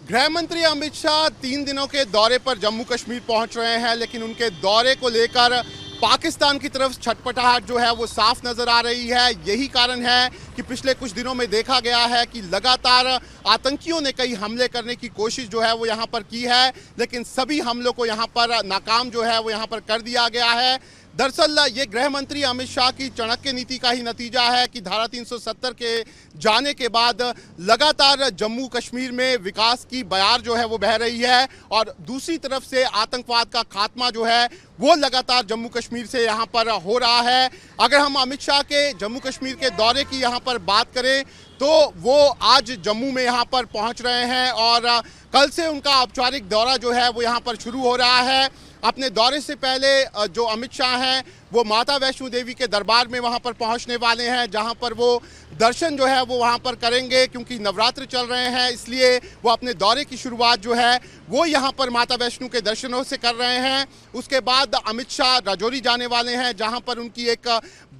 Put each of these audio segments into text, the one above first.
गृह मंत्री अमित शाह 3 दिनों के दौरे पर जम्मू कश्मीर पहुंच रहे हैं, लेकिन उनके दौरे को लेकर पाकिस्तान की तरफ छटपटाहट जो है वो साफ नजर आ रही है। यही कारण है कि पिछले कुछ दिनों में देखा गया है कि लगातार आतंकियों ने कई हमले करने की कोशिश जो है वो यहाँ पर की है, लेकिन सभी हमलों को यहाँ पर नाकाम जो है वो यहाँ पर कर दिया गया है। दरअसल ये गृह मंत्री अमित शाह की चाणक्य नीति का ही नतीजा है कि धारा 370 के जाने के बाद लगातार जम्मू कश्मीर में विकास की बयार जो है वो बह रही है और दूसरी तरफ से आतंकवाद का खात्मा जो है वो लगातार जम्मू कश्मीर से यहाँ पर हो रहा है। अगर हम अमित शाह के जम्मू कश्मीर के दौरे की यहाँ पर बात करें तो वो आज जम्मू में यहाँ पर पहुँच रहे हैं और कल से उनका औपचारिक दौरा जो है वो यहाँ पर शुरू हो रहा है। अपने दौरे से पहले जो अमित शाह हैं वो माता वैष्णो देवी के दरबार में वहां पर पहुंचने वाले हैं, जहां पर वो दर्शन जो है वो वहां पर करेंगे। क्योंकि नवरात्र चल रहे हैं इसलिए वो अपने दौरे की शुरुआत जो है वो यहां पर माता वैष्णो के दर्शनों से कर रहे हैं। उसके बाद अमित शाह राजौरी जाने वाले हैं, जहां पर उनकी एक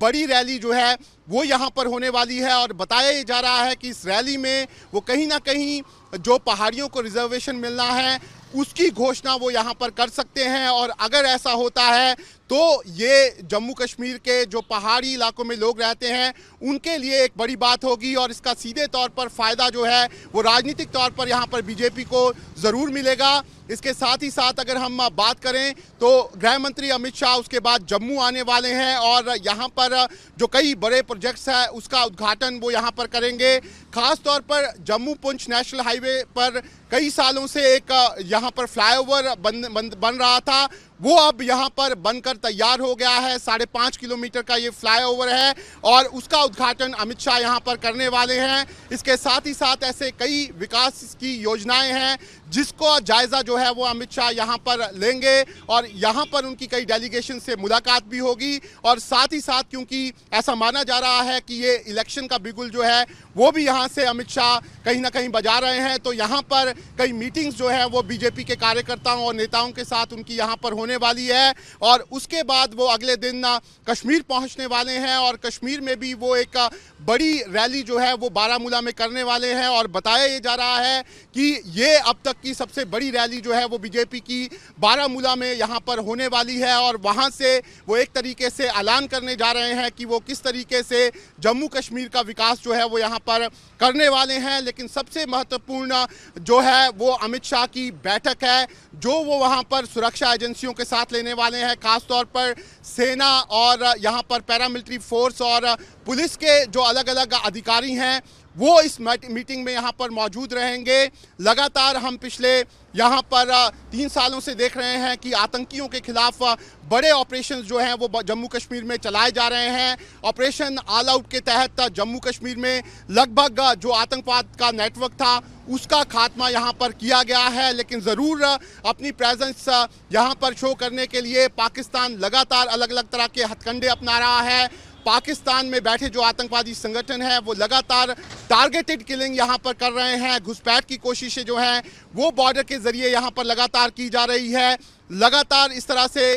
बड़ी रैली जो है वो यहाँ पर होने वाली है और बताया जा रहा है कि इस रैली में वो कहीं ना कहीं जो पहाड़ियों को रिजर्वेशन मिलना है उसकी घोषणा वो यहाँ पर कर सकते हैं। और अगर ऐसा होता है तो ये जम्मू कश्मीर के जो पहाड़ी इलाकों में लोग रहते हैं उनके लिए एक बड़ी बात होगी और इसका सीधे तौर पर फ़ायदा जो है वो राजनीतिक तौर पर यहाँ पर बीजेपी को ज़रूर मिलेगा। इसके साथ ही साथ अगर हम बात करें तो गृह मंत्री अमित शाह उसके बाद जम्मू आने वाले हैं और यहाँ पर जो कई बड़े प्रोजेक्ट्स हैं उसका उद्घाटन वो यहाँ पर करेंगे। खास तौर पर जम्मू पुंछ नेशनल हाईवे पर कई सालों से एक यहाँ पर फ्लाईओवर बन रहा था, वो अब यहाँ पर बनकर तैयार हो गया है। 5.5 किलोमीटर का ये फ्लाईओवर है और उसका उद्घाटन अमित शाह यहाँ पर करने वाले हैं। इसके साथ ही साथ ऐसे कई विकास की योजनाएं हैं जिसको जायज़ा जो है वो अमित शाह यहाँ पर लेंगे और यहाँ पर उनकी कई डेलीगेशन से मुलाकात भी होगी। और साथ ही साथ क्योंकि ऐसा माना जा रहा है कि ये इलेक्शन का बिगुल जो है वो भी यहाँ से अमित शाह कहीं ना कहीं बजा रहे हैं, तो यहाँ पर कई मीटिंग्स जो है वो बीजेपी के कार्यकर्ताओं और नेताओं के साथ उनकी यहाँ पर होने वाली है। और उसके बाद वो अगले दिन कश्मीर पहुँचने वाले हैं और कश्मीर में भी वो एक बड़ी रैली जो है वो बारामूला में करने वाले हैं। और बताया ये जा रहा है कि ये अब तक की सबसे बड़ी रैली जो है वो बीजेपी की बारामूला में यहाँ पर होने वाली है और वहाँ से वो एक तरीके से ऐलान करने जा रहे हैं कि वो किस तरीके से जम्मू कश्मीर का विकास जो है वो यहाँ पर करने वाले हैं। लेकिन सबसे महत्वपूर्ण जो है वो अमित शाह की बैठक है जो वो वहाँ पर सुरक्षा एजेंसियों के साथ लेने वाले हैं। खासतौर पर सेना और यहाँ पर पैरामिलिट्री फोर्स और पुलिस के जो अलग अलग अधिकारी हैं वो इस मीटिंग में यहाँ पर मौजूद रहेंगे। लगातार हम पिछले यहाँ पर 3 सालों से देख रहे हैं कि आतंकियों के खिलाफ बड़े ऑपरेशन जो हैं वो जम्मू कश्मीर में चलाए जा रहे हैं। ऑपरेशन ऑल आउट के तहत जम्मू कश्मीर में लगभग जो आतंकवाद का नेटवर्क था उसका खात्मा यहाँ पर किया गया है। लेकिन ज़रूर अपनी प्रेजेंस यहाँ पर शो करने के लिए पाकिस्तान लगातार अलग अलग तरह के हथकंडे अपना रहा है। पाकिस्तान में बैठे जो आतंकवादी संगठन है वो लगातार टारगेटेड किलिंग यहाँ पर कर रहे हैं। घुसपैठ की कोशिशें जो हैं वो बॉर्डर के ज़रिए यहाँ पर लगातार की जा रही है। लगातार इस तरह से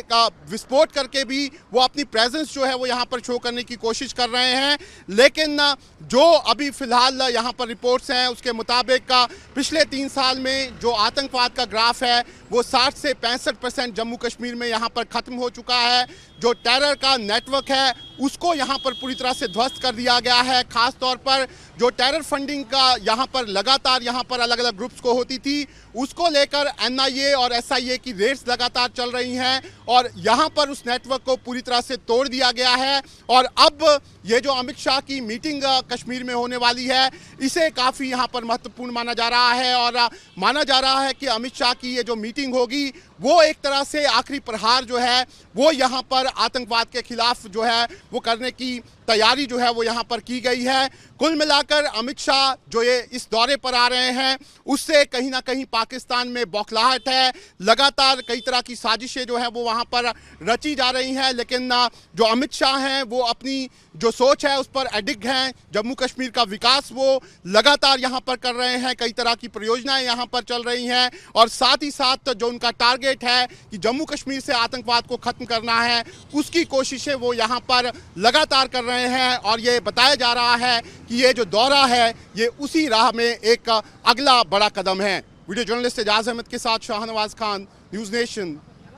विस्फोट करके भी वो अपनी प्रेजेंस जो है वो यहाँ पर शो करने की कोशिश कर रहे हैं। लेकिन जो अभी फ़िलहाल यहाँ पर रिपोर्ट्स हैं उसके मुताबिक पिछले 3 साल में जो आतंकवाद का ग्राफ है वो 60 से 65% जम्मू कश्मीर में यहाँ पर ख़त्म हो चुका है। जो टेरर का नेटवर्क है उसको यहाँ पर पूरी तरह से ध्वस्त कर दिया गया है। ख़ास तौर पर जो टेरर फंडिंग का यहाँ पर लगातार यहाँ पर अलग अलग ग्रुप्स को होती थी उसको लेकर NIA और SIA की रेड्स लगातार चल रही हैं और यहाँ पर उस नेटवर्क को पूरी तरह से तोड़ दिया गया है। और अब ये जो अमित शाह की मीटिंग कश्मीर में होने वाली है इसे काफ़ी यहाँ पर महत्वपूर्ण माना जा रहा है और माना जा रहा है कि अमित शाह की ये जो मीटिंग होगी वो एक तरह से आखिरी प्रहार जो है वो यहाँ पर आतंकवाद के खिलाफ जो है वो करने की तैयारी जो है वो यहाँ पर की गई है। कुल मिलाकर अमित शाह जो ये इस दौरे पर आ रहे हैं उससे कहीं ना कहीं पाकिस्तान में बौखलाहट है। लगातार कई तरह की साजिशें जो है वो वहाँ पर रची जा रही हैं, लेकिन जो अमित शाह हैं वो अपनी जो सोच है उस पर अडिग हैं। जम्मू कश्मीर का विकास वो लगातार यहाँ पर कर रहे हैं, कई तरह की परियोजनाएं यहाँ पर चल रही हैं और साथ ही साथ जो उनका टारगेट है कि जम्मू कश्मीर से आतंकवाद को ख़त्म करना है उसकी कोशिशें वो यहाँ पर लगातार कर रहे हैं। और ये बताया जा रहा है कि ये जो दौरा है ये उसी राह में एक अगला बड़ा कदम है। वीडियो जर्नलिस्ट एजाज अहमद के साथ शाहनवाज खान, न्यूज़ नेशन,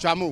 जम्मू।